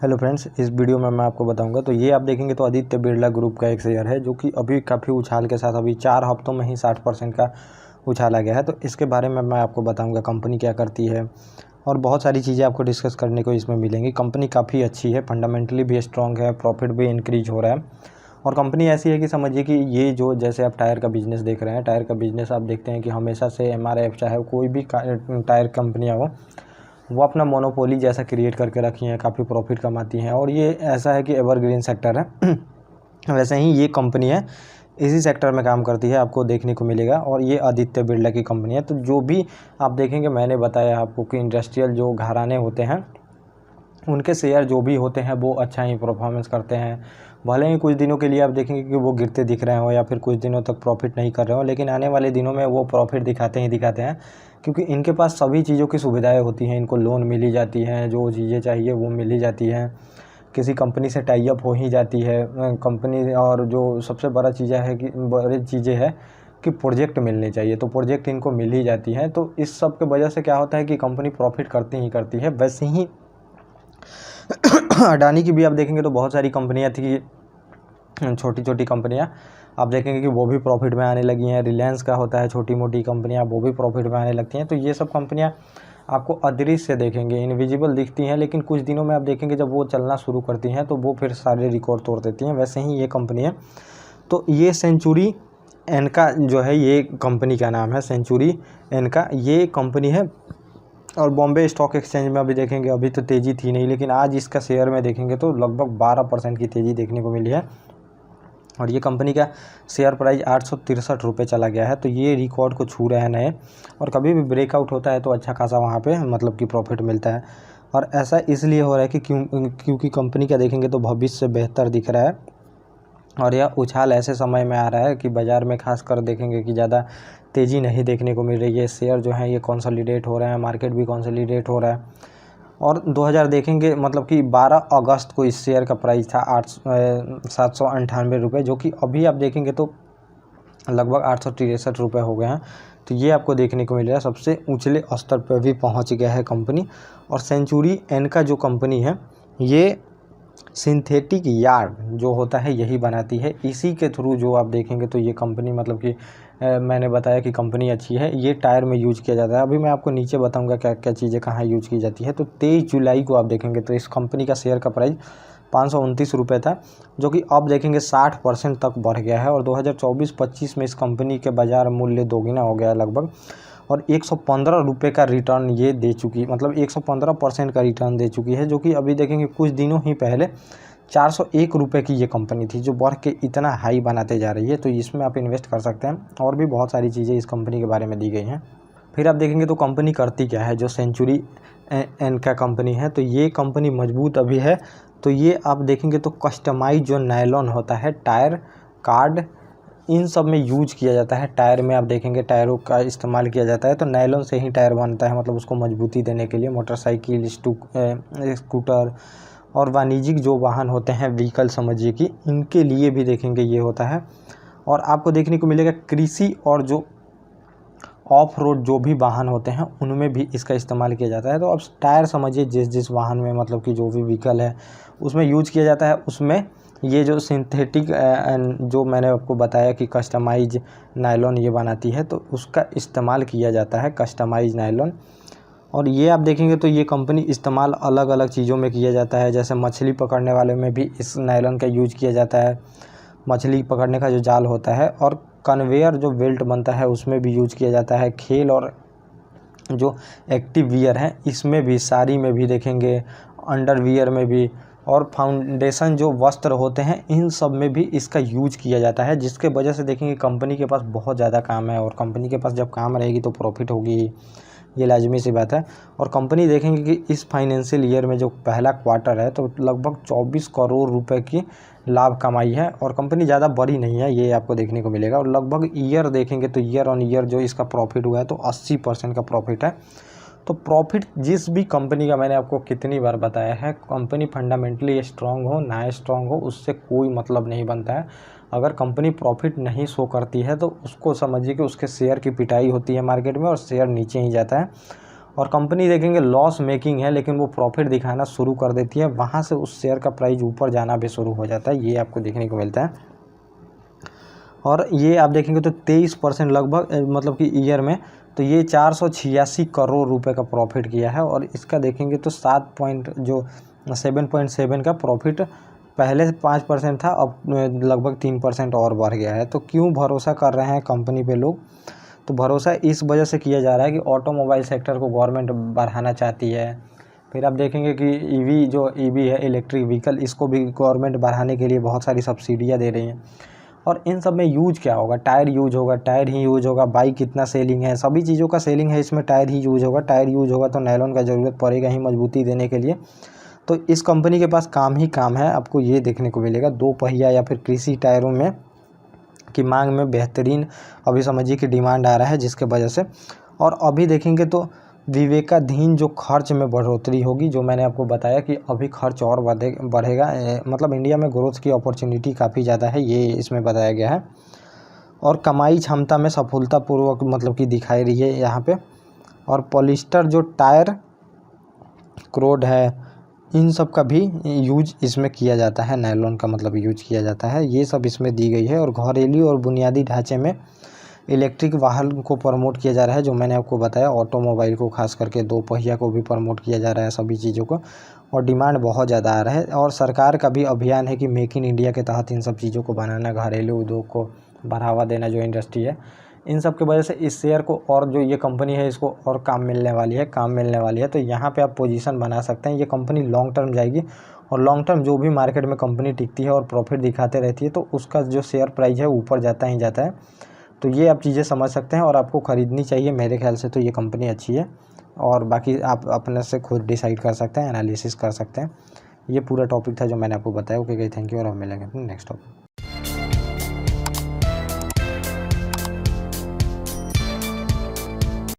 Hello friends, इस video में मैं आपको बताऊंगा। तो ये आप देखेंगे तो आदित्य बिरला ग्रुप का एक शेयर है जो कि अभी काफ़ी उछाल के साथ अभी 4 हफ्तों में ही 60% का उछाला गया है। तो इसके बारे में मैं आपको बताऊंगा कंपनी क्या करती है और बहुत सारी चीज़ें आपको डिस्कस करने को इसमें मिलेंगी। कंपनी काफ़ी अच्छी है, फंडामेंटली भी स्ट्रॉन्ग है, प्रॉफिट भी इंक्रीज हो रहा है और कंपनी ऐसी है कि समझिए कि ये जो जैसे आप टायर का बिज़नेस देख रहे हैं, टायर का बिज़नेस आप देखते हैं कि हमेशा से एमआरएफ चाहे कोई भी टायर कंपनियाँ हो वो अपना मोनोपोली जैसा क्रिएट करके रखी हैं, काफ़ी प्रॉफिट कमाती हैं और ये ऐसा है कि एवरग्रीन सेक्टर है। वैसे ही ये कंपनी है, इसी सेक्टर में काम करती है, आपको देखने को मिलेगा। और ये आदित्य बिरला की कंपनी है। तो जो भी आप देखेंगे, मैंने बताया आपको कि इंडस्ट्रियल जो घराने होते हैं उनके शेयर जो भी होते हैं वो अच्छा ही परफॉर्मेंस करते हैं। भले ही कुछ दिनों के लिए आप देखेंगे कि वो गिरते दिख रहे हो या फिर कुछ दिनों तक प्रॉफिट नहीं कर रहे हो, लेकिन आने वाले दिनों में वो प्रॉफिट दिखाते हैं क्योंकि इनके पास सभी चीज़ों की सुविधाएं होती हैं। इनको लोन मिल ही जाती हैं, जो चीज़ें चाहिए वो मिल ही जाती हैं, किसी कंपनी से टाई अप हो ही जाती है कंपनी। और जो सबसे बड़ा चीज़ें है कि बड़ी चीज़ें है कि प्रोजेक्ट मिलने चाहिए, तो प्रोजेक्ट इनको मिल ही जाती है। तो इस सब के वजह से क्या होता है कि कंपनी प्रॉफिट करती ही करती है। वैसे ही अडानी की भी आप देखेंगे तो बहुत सारी कंपनियां थी, छोटी छोटी कंपनियां आप देखेंगे कि वो भी प्रॉफिट में आने लगी हैं। रिलायंस का होता है, छोटी मोटी कंपनियां वो भी प्रॉफिट में आने लगती हैं। तो ये सब कंपनियां आपको अदृश्य देखेंगे, इनविजिबल दिखती हैं, लेकिन कुछ दिनों में आप देखेंगे जब वो चलना शुरू करती हैं तो वो फिर सारे रिकॉर्ड तोड़ देती हैं। वैसे ही ये कंपनी है। तो ये सेंचुरी एनका जो है, ये कंपनी का नाम है सेंचुरी एनका, ये कंपनी है। और बॉम्बे स्टॉक एक्सचेंज में अभी देखेंगे, अभी तो तेज़ी थी नहीं, लेकिन आज इसका शेयर में देखेंगे तो लगभग 12% की तेज़ी देखने को मिली है। और ये कंपनी का शेयर प्राइस 863 रुपये चला गया है। तो ये रिकॉर्ड को छू रहे हैं नए, और कभी भी ब्रेकआउट होता है तो अच्छा खासा वहाँ पे मतलब कि प्रॉफिट मिलता है। और ऐसा इसलिए हो रहा है कि क्योंकि कंपनी का देखेंगे तो भविष्य बेहतर दिख रहा है। और यह उछाल ऐसे समय में आ रहा है कि बाज़ार में खासकर देखेंगे कि ज़्यादा तेज़ी नहीं देखने को मिल रही है। शेयर जो है ये कंसोलिडेट हो रहे हैं, मार्केट भी कंसोलिडेट हो रहा है। और 2000 देखेंगे मतलब कि 12 अगस्त को इस शेयर का प्राइस था 798 रुपये, जो कि अभी आप देखेंगे तो लगभग 863 रुपये हो गए हैं। तो ये आपको देखने को मिल रहा है, सबसे ऊंचले स्तर पर भी पहुंच गया है कंपनी। और सेंचुरी एनका जो कंपनी है ये सिंथेटिक यार्ड जो होता है यही बनाती है। इसी के थ्रू जो आप देखेंगे तो ये कंपनी मतलब कि मैंने बताया कि कंपनी अच्छी है। ये टायर में यूज किया जाता है। अभी मैं आपको नीचे बताऊंगा क्या क्या चीज़ें कहाँ यूज की जाती है। तो 23 जुलाई को आप देखेंगे तो इस कंपनी का शेयर का प्राइस 529 रुपये था, जो कि अब देखेंगे 60% तक बढ़ गया है। और 2024-25 में इस कंपनी के बाज़ार मूल्य दोगुना हो गया है लगभग, और 115 रुपये का रिटर्न ये दे चुकी, मतलब 115% का रिटर्न दे चुकी है। जो कि अभी देखेंगे कुछ दिनों ही पहले 401 रुपये की ये कंपनी थी, जो बढ़ के इतना हाई बनाते जा रही है। तो इसमें आप इन्वेस्ट कर सकते हैं। और भी बहुत सारी चीज़ें इस कंपनी के बारे में दी गई हैं। फिर आप देखेंगे तो कंपनी करती क्या है, जो सेंचुरी एनका कंपनी है, तो ये कंपनी मजबूत अभी है। तो ये आप देखेंगे तो कस्टमाइज जो नायलॉन होता है, टायर कार्ड, इन सब में यूज किया जाता है। टायर में आप देखेंगे टायरों का इस्तेमाल किया जाता है। तो नायलॉन से ही टायर बनता है, मतलब उसको मजबूती देने के लिए। मोटरसाइकिल, स्कूटर और वाणिज्यिक जो वाहन होते हैं, व्हीकल समझिए कि इनके लिए भी देखेंगे ये होता है। और आपको देखने को मिलेगा कृषि और जो ऑफ रोड जो भी वाहन होते हैं उनमें भी इसका इस्तेमाल किया जाता है। तो अब टायर समझिए जिस जिस वाहन में मतलब कि जो भी व्हीकल है उसमें यूज किया जाता है, उसमें ये जो सिंथेटिक जो मैंने आपको बताया कि कस्टमाइज नायलॉन ये बनाती है, तो उसका इस्तेमाल किया जाता है, कस्टमाइज नायलॉन। और ये आप देखेंगे तो ये कंपनी इस्तेमाल अलग अलग चीज़ों में किया जाता है। जैसे मछली पकड़ने वाले में भी इस नायलॉन का यूज किया जाता है, मछली पकड़ने का जो जाल होता है। और कन्वेयर जो बेल्ट बनता है उसमें भी यूज किया जाता है। खेल और जो एक्टिव वियर है इसमें भी, साड़ी में भी देखेंगे, अंडरवियर में भी, और फाउंडेशन जो वस्त्र होते हैं इन सब में भी इसका यूज किया जाता है। जिसके वजह से देखेंगे कंपनी के पास बहुत ज़्यादा काम है, और कंपनी के पास जब काम रहेगी तो प्रॉफिट होगी, ये लाजमी सी बात है। और कंपनी देखेंगे कि इस फाइनेंशियल ईयर में जो पहला क्वार्टर है तो लगभग 24 करोड़ रुपए की लाभ कमाई है। और कंपनी ज़्यादा बड़ी नहीं है, ये आपको देखने को मिलेगा। और लगभग ईयर देखेंगे तो ईयर ऑन ईयर जो इसका प्रॉफिट हुआ है तो 80% का प्रॉफिट है। तो प्रॉफिट जिस भी कंपनी का, मैंने आपको कितनी बार बताया है, कंपनी फंडामेंटली स्ट्रांग हो ना स्ट्रांग हो उससे कोई मतलब नहीं बनता है। अगर कंपनी प्रॉफिट नहीं शो करती है तो उसको समझिए कि उसके शेयर की पिटाई होती है मार्केट में और शेयर नीचे ही जाता है। और कंपनी देखेंगे लॉस मेकिंग है लेकिन वो प्रॉफिट दिखाना शुरू कर देती है, वहाँ से उस शेयर का प्राइस ऊपर जाना भी शुरू हो जाता है, ये आपको देखने को मिलता है। और ये आप देखेंगे तो 23% लगभग मतलब कि ईयर में, तो ये 486 करोड़ रुपए का प्रॉफिट किया है। और इसका देखेंगे तो 7.7 का प्रॉफिट, पहले 5% था, अब लगभग 3% और बढ़ गया है। तो क्यों भरोसा कर रहे हैं कंपनी पे लोग? तो भरोसा इस वजह से किया जा रहा है कि ऑटोमोबाइल सेक्टर को गवर्नमेंट बढ़ाना चाहती है। फिर आप देखेंगे कि ईवी है, इलेक्ट्रिक व्हीकल, इसको भी गवर्नमेंट बढ़ाने के लिए बहुत सारी सब्सिडियाँ दे रही हैं। और इन सब में यूज क्या होगा? टायर यूज होगा, टायर ही यूज होगा। बाइक कितना सेलिंग है, सभी चीज़ों का सेलिंग है, इसमें टायर ही यूज होगा। टायर यूज होगा तो नायलॉन का ज़रूरत पड़ेगा ही मजबूती देने के लिए। तो इस कंपनी के पास काम ही काम है, आपको ये देखने को मिलेगा। 2 पहिया या फिर कृषि टायरों में की मांग में बेहतरीन अभी समझिए कि डिमांड आ रहा है, जिसके वजह से। और अभी देखेंगे तो विवेकाधीन जो खर्च में बढ़ोतरी होगी, जो मैंने आपको बताया कि अभी खर्च और बढ़ेगा, मतलब इंडिया में ग्रोथ की अपॉर्चुनिटी काफ़ी ज़्यादा है, ये इसमें बताया गया है। और कमाई क्षमता में सफलतापूर्वक मतलब कि दिखाई रही है यहाँ पे। और पॉलिस्टर जो टायर क्रोड है, इन सब का भी यूज इसमें किया जाता है, नायलॉन का मतलब यूज किया जाता है, ये सब इसमें दी गई है। और घरेलू और बुनियादी ढांचे में इलेक्ट्रिक वाहन को प्रमोट किया जा रहा है, जो मैंने आपको बताया। ऑटोमोबाइल को खास करके 2 पहिया को भी प्रमोट किया जा रहा है, सभी चीज़ों को। और डिमांड बहुत ज़्यादा आ रहा है। और सरकार का भी अभियान है कि मेक इन इंडिया के तहत इन सब चीज़ों को बनाना, घरेलू उद्योग को बढ़ावा देना, जो इंडस्ट्री है, इन सब की वजह से इस शेयर को, और जो ये कंपनी है इसको और काम मिलने वाली है। तो यहाँ पे आप पोजीशन बना सकते हैं। ये कंपनी लॉन्ग टर्म जाएगी, और लॉन्ग टर्म जो भी मार्केट में कंपनी टिकती है और प्रॉफिट दिखाते रहती है, तो उसका जो शेयर प्राइस है ऊपर जाता ही जाता है। तो ये आप चीज़ें समझ सकते हैं और आपको ख़रीदनी चाहिए। मेरे ख्याल से तो ये कंपनी अच्छी है, और बाकी आप अपने से खुद डिसाइड कर सकते हैं, एनालिसिस कर सकते हैं। ये पूरा टॉपिक था जो मैंने आपको बताया। ओके, थैंक यू, और हम मिलेंगे नेक्स्ट टॉपिक।